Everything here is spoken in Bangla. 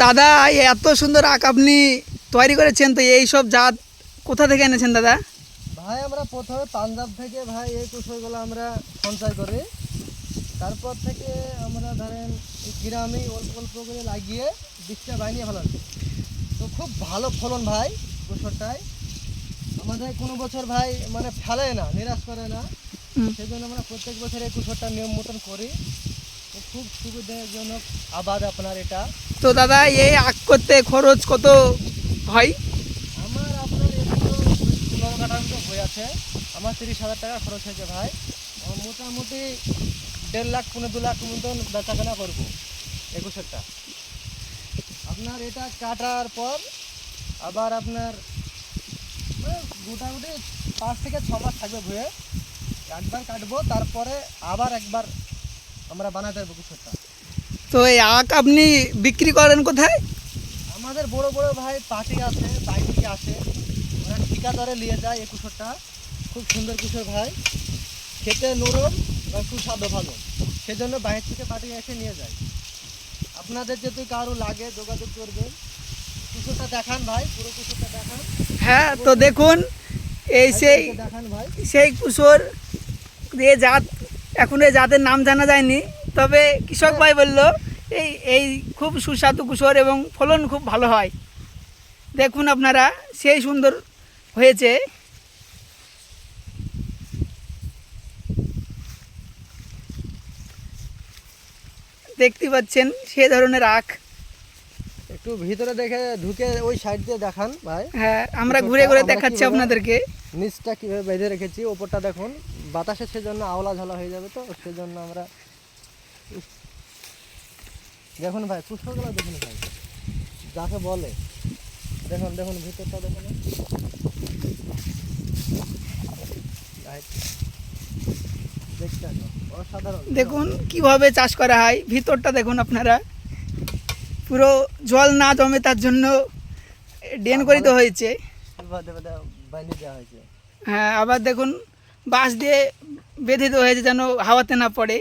দাদা এত সুন্দর আখ আপনি তৈরি করেছেন, তো এই সব জাত কোথা থেকে এনেছেন দাদা? ভাই আমরা প্রথমে পাঞ্জাব থেকে ভাই এই কুশলগুলো আমরা সঞ্চয় করি, তারপর থেকে আমরা ধরেন এই গ্রামে অল্প অল্প করে লাগিয়ে বীজটা বানিয়ে ফেলান। তো খুব ভালো ফলন ভাই কুশলটায়। আমাদের কোনো বছর ভাই মানে ফেলে না, নিরাশ করে না, সেজন্য আমরা প্রত্যেক বছর এই কুশলটা নিয়ম মতন করি। তো খুব সুবিধাজনক আবাদ আপনার এটা। তো দাদা এই আখ করতে খরচ কত হয়? আমার আপনার একটু 15 কাঠার মতো হয়ে আছে। আমার 30,000 টাকা খরচ হয়েছে ভাই। আমার মোটামুটি 1.5 লাখ 2 লাখ মতন বেচাকেনা করবো 21-টা। আপনার এটা কাটার পর আবার আপনার মোটামুটি 5 থেকে 6 মাস থাকবে ভুয়ে। একবার কাটবো, তারপরে আবার একবার আমরা বানাতে দেবো কুশলটা। তো এই আখ আপনি বিক্রি করেন কোথায়? আমাদের বড় বড় ভাই পার্টি আছে, বাইরে থেকে আসে, ওরা ঠিকাদারে নিয়ে যায় এই কুশলটা। খুব সুন্দর কুশল ভাই, খেতে নরম আর সুস্বাদু ভালো, সেজন্য বাইরে থেকে পার্টি এসে নিয়ে যায়। আপনাদের যদি কারো লাগে যোগাযোগ করবেন। কুশলটা দেখান ভাই, পুরো কুশলটা দেখান। হ্যাঁ, তো দেখুন এই দেখান ভাই। সেই কুশোর এই জাত, এখন এই জাতের নাম জানা যায়নি, তবে কৃষক ভাই বলল এই এই খুব সুস্বাদু কুশোর এবং ফলন খুব ভালো হয়। দেখুন আপনারা সেই সুন্দর হয়েছে। দেখতে পাচ্ছেন সে ধরনের আখ। একটু ভিতরে দেখে ঢুকে ওই সাইড দিয়ে দেখান ভাই। হ্যাঁ, আমরা ঘুরে ঘুরে দেখাচ্ছি আপনাদেরকে। নিচটা কিভাবে বেঁধে রেখেছি, ওপরটা দেখুন। বাতাসে সেজন্য আওলা ঝালা হয়ে যাবে, তো সেজন্য আমরা দেখুন ভাই পুষ্পগুলো দেখুন ভাই, যাকে বলে দেখুন দেখুন ভিতরটা দেখুন ভাই, দেখতে অসাধারণ। দেখুন কিভাবে চাষ করা হয়, ভিতরটা দেখুন আপনারা। পুরো জল না জমে তার জন্য ড্রেন করে দেওয়া হয়েছে। বানিয়ে দেওয়া হয়েছে। হ্যাঁ, আবার দেখুন বাঁশ দিয়ে বেঁধে দেওয়া হয়েছে যেন হাওয়াতে না পড়ে।